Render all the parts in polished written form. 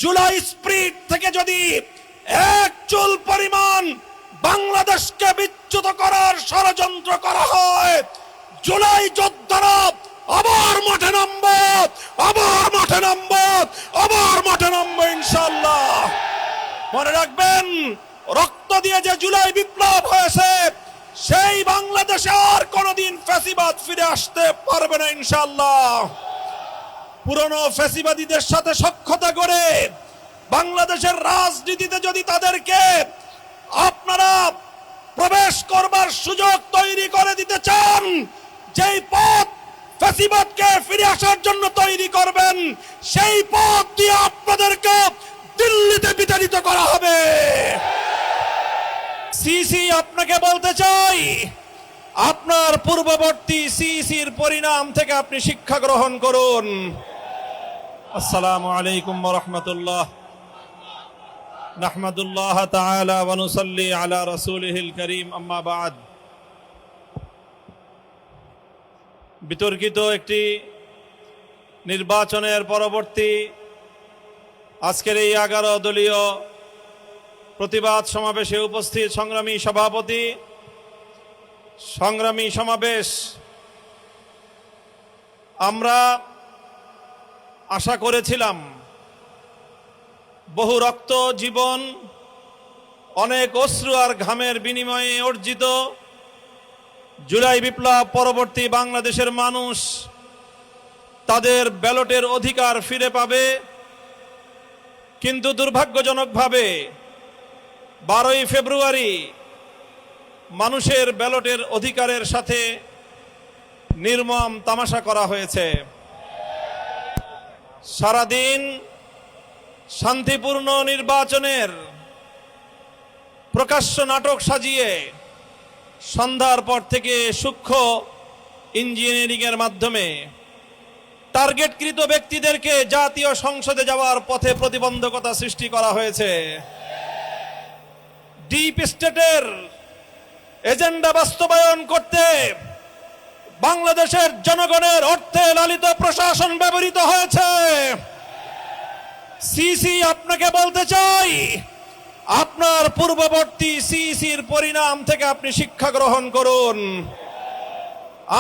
July spirit থেকে যদি এক চুল পরিমাণ বাংলাদেশকে বিচ্যুত করার ষড়যন্ত্র করা হয়, জুলাই যোদ্ধারা আবার মাঠে নামবো, আবার মাঠে নামবো, আবার মাঠে নামবো ইনশাআল্লাহ। মনে রাখবেন, রক্ত দিয়ে যে জুলাই বিপ্লব হয়েছে, সেই বাংলাদেশে আর কোনোদিন ফ্যাসিবাদ ফিরে আসতে পারবে না ইনশাআল্লাহ। পুরনো ফ্যাসিবাদীদের সাথে সখ্যতা করে বাংলাদেশের রাজনীতিতে যদি তাদেরকে আপনারা প্রবেশ করবার সুযোগ তৈরি করে দিতে চান, যেই পথ ফ্যাসিবাদকে ফিরে আসার জন্য তৈরি করবেন, সেই পথ দিয়ে আপনাদেরকে দিল্লিতে বিতাড়িত করা হবে। সিসি আপনাকে বলতে চাই, আপনার পূর্ববর্তী সিসির পরিণাম থেকে আপনি শিক্ষা গ্রহণ করুন। আসসালামু আলাইকুম ওয়া রাহমাতুল্লাহ। নাহমাদুল্লাহ তাআলা ওয়া নুসাল্লি আলা রাসূলিহিল কারীম, আম্মা বা'দ। বিতর্কিত একটি নির্বাচনের পরবর্তী আজকের এই 11 দলীয় প্রতিবাদ সমাবেশে উপস্থিত সংগ্রামী সভাপতি, সংগ্রামী সমাবেশ, আমরা আশা করেছিলাম বহু রক্ত, জীবন, অনেক অশ্রু আর ঘামের বিনিময়ে অর্জিত জুলাই বিপ্লব পরবর্তী বাংলাদেশের মানুষ তাদের ব্যালটের অধিকার ফিরে পাবে। কিন্তু দুর্ভাগ্যজনকভাবে 12ই ফেব্রুয়ারি মানুষের ব্যালটের অধিকারের সাথে নির্মম তামাশা করা হয়েছে। সারাদিন শান্তিপূর্ণ নির্বাচনের প্রকাশ্য নাটক সাজিয়ে সন্ধ্যার পর থেকে সূক্ষ্ম ইঞ্জিনিয়ারিং এর মাধ্যমে টার্গেটকৃত ব্যক্তিদেরকে জাতীয় সংসদে যাওয়ার পথে প্রতিবন্ধকতা সৃষ্টি করা হয়েছে। ডিপ স্টেটের এজেন্ডা বাস্তবায়ন করতে বাংলাদেশের জনগণের অর্থে লালিত প্রশাসন ব্যবহৃত হয়েছে। সিসি আপনাকে বলতে চাই, আপনার পূর্ববর্তী সিসির পরিণাম থেকে আপনি শিক্ষা গ্রহণ করুন।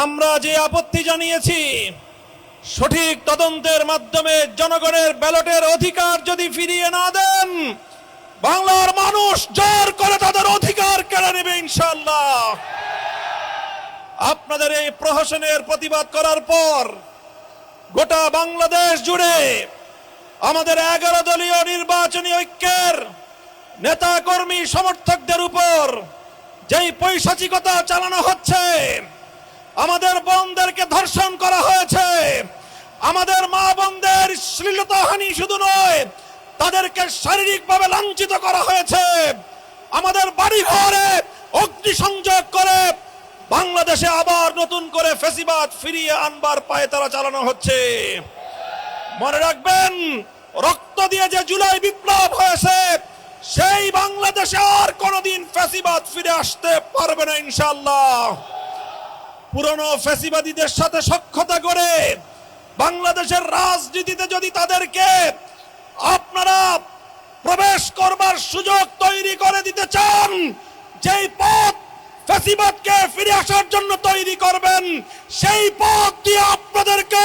আমরা যে আপত্তি জানিয়েছি, সঠিক তদন্তের মাধ্যমে জনগণের ব্যালটের অধিকার যদি ফিরিয়ে না দেন, বাংলার মানুষ জোর করে তাদের অধিকার কেড়ে নেবে ইনশাআল্লাহ। আপনাদের এই প্রহসনের প্রতিবাদ করার পর গোটা বাংলাদেশ জুড়ে আমাদের 11 দলীয় নির্বাচনী ঐক্যের নেতা কর্মী সমর্থকদের উপর যেই পৈশাচিকতা চালানো হচ্ছে, আমাদের বোনদেরকে ধর্ষণ করা হয়েছে, আমাদের মা বোনদের শ্লীলতাহানি শুধু নয়, তাদেরকে শারীরিকভাবে লাঞ্ছিত করা হয়েছে, আমাদের বাড়ি ঘরে অগ্নিসংযোগ করে বাংলাদেশে আবার নতুন করে ফ্যাসিবাদ ফিরিয়ে আনবার পায়তারা চালানো হচ্ছে। মনে রাখবেন, রক্ত দিয়ে যে জুলাই বিপ্লব হয়েছে, সেই বাংলাদেশে আর কোনোদিন ফ্যাসিবাদ ফিরে আসতে পারবে না ইনশাআল্লাহ। পুরনো ফ্যাসিবাদীদের সাথে সখ্যতা করে বাংলাদেশের রাজনীতিতে যদি তাদেরকে আপনারা প্রবেশ করবার সুযোগ তৈরি করে দিতে চান, যেই পথ ফ্যাসিবাদকে ফিরে আসার জন্য তৈরি করবেন, সেই পথ দিয়ে আপনাদেরকে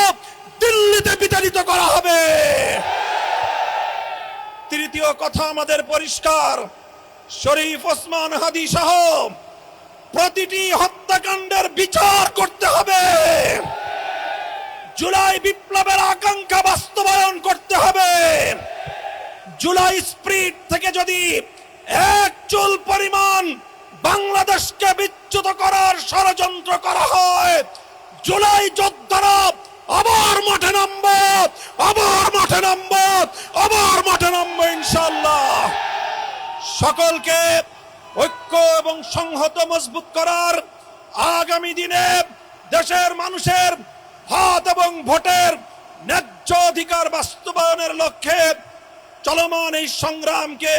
দিল্লিতে বিতাড়িত করা হবে। তৃতীয় কথা আমাদের পরিষ্কার, শরীফ ওসমান হাদি সহ প্রতিটি হত্যাকাণ্ডের বিচার করতে হবে। জুলাই বিপ্লবের আকাঙ্ক্ষা বাস্তবায়ন করতে হবে। জুলাই স্প্রিট থেকে যদি এক চুল পরিমাণ বাংলাদেশকে বিচ্যুত করার ষড়যন্ত্র করা হয়, জুলাই যোদ্ধারা আবার মাঠে নামবো, আবার মাঠে নামবো, আবার মাঠে নামবো ইনশাআল্লাহ। সকলকে ঐক্য এবং সংহত মজবুত করার, আগামী দিনে দেশের মানুষের হাত এবং ভোটের ন্যায্য অধিকার বাস্তবায়নের লক্ষ্যে চলমান এই সংগ্রামকে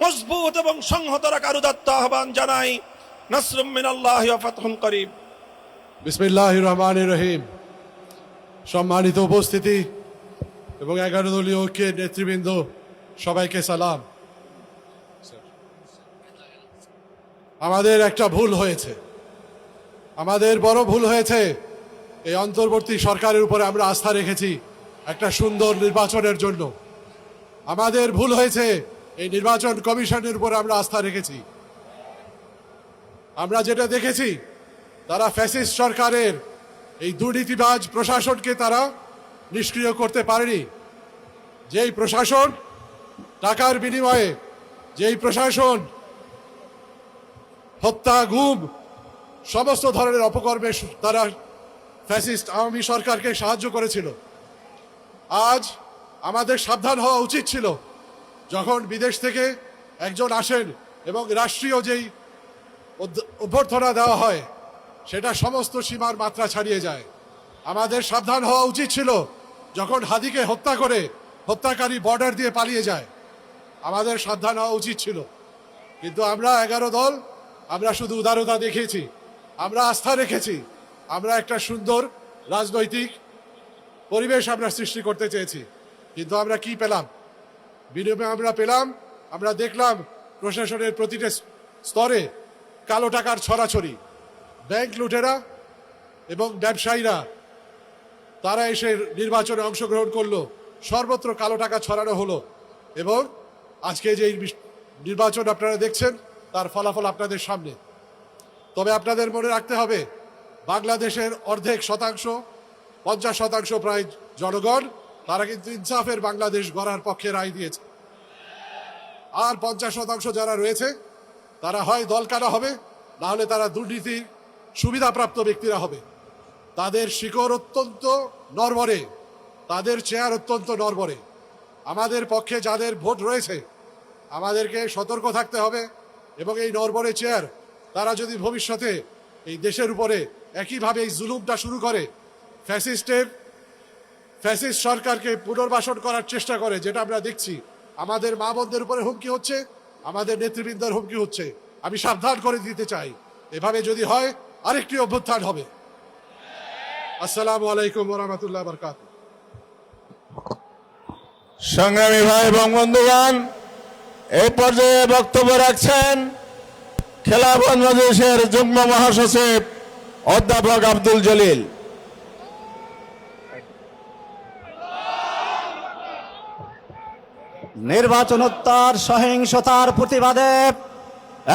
মজবুত এবং সংহত রাখার উদাত্ত আহ্বান জানাই। নাসরুম মিনাল্লাহি ওয়া ফাতহুন করিব। বিসমিল্লাহির রহমানির রহিম। সম্মানিত উপস্থিতি এবং 11 দলীয় ঐক্যের নেতৃবৃন্দ, সবাইকে সালাম। আমাদের একটা ভুল হয়েছে, আমাদের বড় ভুল হয়েছে। এই অন্তর্বর্তী সরকারের উপরে আমরা আস্থা রেখেছি একটা সুন্দর নির্বাচনের জন্য। আমাদের ভুল হয়েছে এই নির্বাচন কমিশনের উপরে আমরা আস্থা রেখেছি। আমরা যেটা দেখেছি, তারা ফ্যাসিস্ট সরকারের এই দুর্নীতিবাজ প্রশাসনকে তারা নিষ্ক্রিয় করতে পারেনি। যেই প্রশাসন টাকার বিনিময়ে, যেই প্রশাসন হত্যা, গুম, সমস্ত ধরনের অপকর্মে তারা ফ্যাসিস্ট আওয়ামী সরকারকে সাহায্য করেছিল। আজ আমাদের সাবধান হওয়া উচিত ছিল, যখন বিদেশ থেকে একজন আসেন এবং রাষ্ট্রীয় যেই অভ্যর্থনা দেওয়া হয় সেটা সমস্ত সীমার মাত্রা ছাড়িয়ে যায়। আমাদের সাবধান হওয়া উচিত ছিল যখন হাদিকে হত্যা করে হত্যাকারী বর্ডার দিয়ে পালিয়ে যায়, আমাদের সাবধান হওয়া উচিত ছিল। কিন্তু আমরা 11 দল, আমরা শুধু উদারতা দেখিয়েছি, আমরা আস্থা রেখেছি, আমরা একটা সুন্দর রাজনৈতিক পরিবেশ আমরা সৃষ্টি করতে চেয়েছি। কিন্তু আমরা কি পেলাম? বিনিময়ে আমরা দেখলাম প্রশাসনের প্রতিটা স্তরে কালো টাকার ছড়াছড়ি। ব্যাংক লুটেরা এবং ব্যবসায়ীরা তারা এসে নির্বাচনে অংশগ্রহণ করলো, সর্বত্র কালো টাকা ছড়ানো হলো। এবং আজকে যে নির্বাচন আপনারা দেখছেন, তার ফলাফল আপনাদের সামনে। তবে আপনাদের মনে রাখতে হবে, বাংলাদেশের অর্ধেক শতাংশ, 50% প্রায় জনগণ, তারা কিন্তু ইনসাফের বাংলাদেশ গড়ার পক্ষে রায় দিয়েছে। আর 50% যারা রয়েছে, তারা হয় দলকানা হবে, না হলে তারা দুর্নীতির সুবিধাপ্রাপ্ত ব্যক্তিরা হবে। তাদের শিকড় অত্যন্ত নড়বড়ে, তাদের চেয়ার অত্যন্ত নড়বড়ে। আমাদের পক্ষে যাদের ভোট রয়েছে, আমাদেরকে সতর্ক থাকতে হবে। এবং এই নড়বড়ে চেয়ার তারা যদি ভবিষ্যতে এই দেশের উপরে একইভাবে এই জুলুমটা শুরু করে, ফ্যাসিস্ট সরকারকে পুনর্বাসন করার চেষ্টা করে, যেটা আমরা দেখছি, আমাদের মা বোনদের উপরে হুমকি হচ্ছে, আমাদের নেতৃবৃন্দের হুমকি হচ্ছে। আমি সাবধান করে দিতে চাই, এভাবে যদি হয় আরেকটি অভ্যুত্থান হবে। আসসালামু আলাইকুম ওয়া রাহমাতুল্লাহি ওয়া বারাকাতুহু। সংগ্রামী ভাই এবং বন্ধুগণ, এই পর্যায়ে বক্তব্য রাখছেন খেলাফত মজলিসের যুগ্ম মহাসচিব অধ্যাপক আব্দুল জলিল। নির্বাচনোত্তর সহিংসতার প্রতিবাদে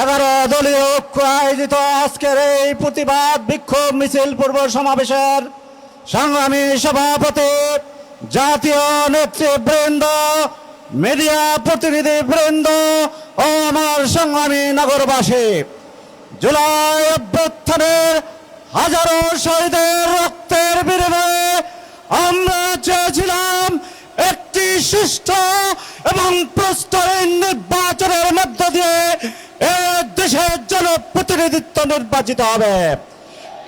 11 দলীয় ঐক্য আয়োজিত আজকের এই প্রতিবাদ বিক্ষোভ মিছিল পূর্ব সমাবেশের সংগ্রামী সভাপতি, জাতীয় নেতৃবৃন্দ, মিডিয়া প্রতিনিধিবৃন্দ ও আমার সংগ্রামী নগরবাসী, জুলাই অভ্যুত্থানের হাজারো শহীদের রক্তের বিনিময়ে আমরা চেয়েছিলাম একটি সুষ্ঠু এবং প্রস্তাবিত নির্বাচনের মধ্য দিয়ে এই দেশের জনপ্রতিনিধিত্ব নির্বাচিত হবে।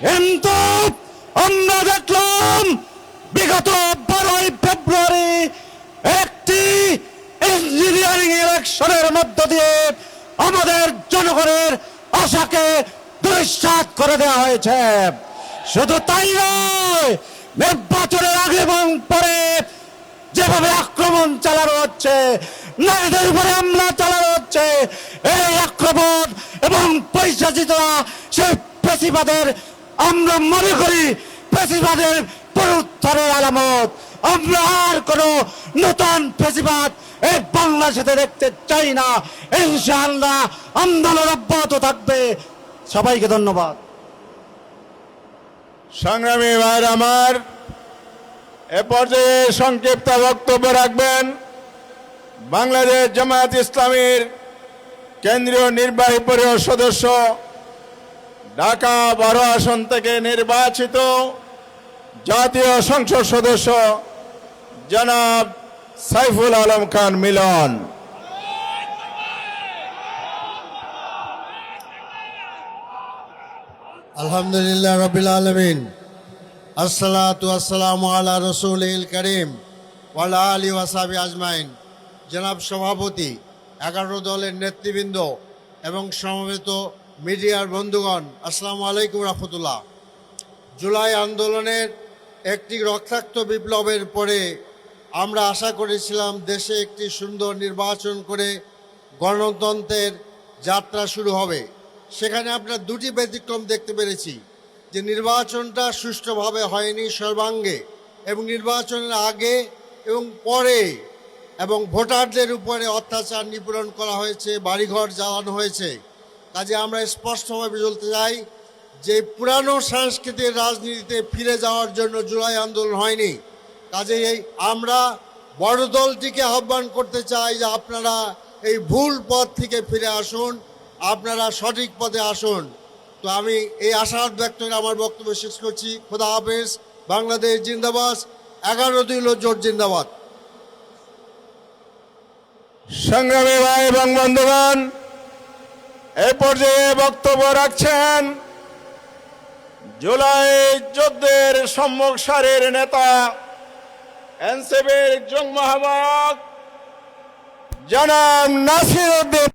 কিন্তু আমরা দেখলাম বিগত 12ই ফেব্রুয়ারি একটি ইঞ্জিনিয়ারিং ইলেকশনের মধ্য দিয়ে আমাদের জনগণের আশাকে দুঃসাৎ করে দেওয়া হয়েছে। শুধু তাই নয়, নির্বাচনের আগে এবং পরে যেভাবে আক্রমণ চালানো হচ্ছে, নারীদের উপরে হামলা চালানো হচ্ছে, এই আক্রমণ এবং পৈশাচিকতা সেই ফ্যাসিবাদের, আমরা মনে করি ফ্যাসিবাদের পুনরুত্থানের আলামত। আমরা আর কোন নতুন ফ্যাসিবাদ এই বাংলাদেশে দেখতে চাই না। ইনশাআল্লাহ আন্দোলন অব্যাহত থাকবে। সবাইকে ধন্যবাদ। সংগ্রামী ভাইয়ের আমার, এ পর্যায়ে সংক্ষিপ্ত বক্তব্য রাখবেন বাংলাদেশ জামায়াত ইসলামীর কেন্দ্রীয় নির্বাহী পরিষদ সদস্য, ঢাকা 12 আসন থেকে নির্বাচিত জাতীয় সংসদ সদস্য জনাব সাইফুল আলম খান মিলন। আলহামদুলিল্লাহ রাব্বিল আলামিন, আসসালাতু আসসালামু আলা রাসূলিল কারীম ওয়া আলা আলিহি ওয়া সাহবিহি আজমাইন। জনাব সভাপতি, 11 দলের নেতৃবৃন্দ এবং সমবেত মিডিয়ার বন্ধুগণ, আসসালামু আলাইকুম রাহমাতুল্লাহ। জুলাই আন্দোলনের একটি রক্তাক্ত বিপ্লবের পরে আমরা আশা করেছিলাম দেশে একটি সুন্দর নির্বাচন করে গণতন্ত্রের যাত্রা শুরু হবে। সেখানে আমরা দুটি ব্যতিক্রম দেখতে পেরেছি, যে নির্বাচনটা সুষ্ঠুভাবে হয়নি সর্বাঙ্গে, এবং নির্বাচনের আগে এবং পরে এবং ভোটারদের উপরে অত্যাচার নিপীড়ন করা হয়েছে, বাড়িঘর জ্বালানো হয়েছে। কাজে আমরা স্পষ্টভাবে বলতে চাই যে পুরানো সাংস্কৃতিক রাজনীতিতে ফিরে যাওয়ার জন্য জুলাই আন্দোলন হয়নি। কাজেই আমরা বড় দলটিকে আহ্বান করতে চাই যে আপনারা এই ভুল পথ থেকে ফিরে আসুন, আপনারা সঠিক পথে আসুন। তো আমি এই আশাবাদ ব্যক্ত করে আমার বক্তব্য শেষ করছি। খোদা হাফেজ। বাংলাদেশ জিন্দাবাদ। 11 দলীয় জোট জিন্দাবাদ। সংগ্রামী ভাই এবং বন্ধুগণ, এ পর্যায়ে বক্তব্য রাখছেন জুলাই যুদ্ধের সম্মুখ সারির নেতা এনসিপির যুগ্ম আহ্বায়ক জনাব নাসির উদ্দিন।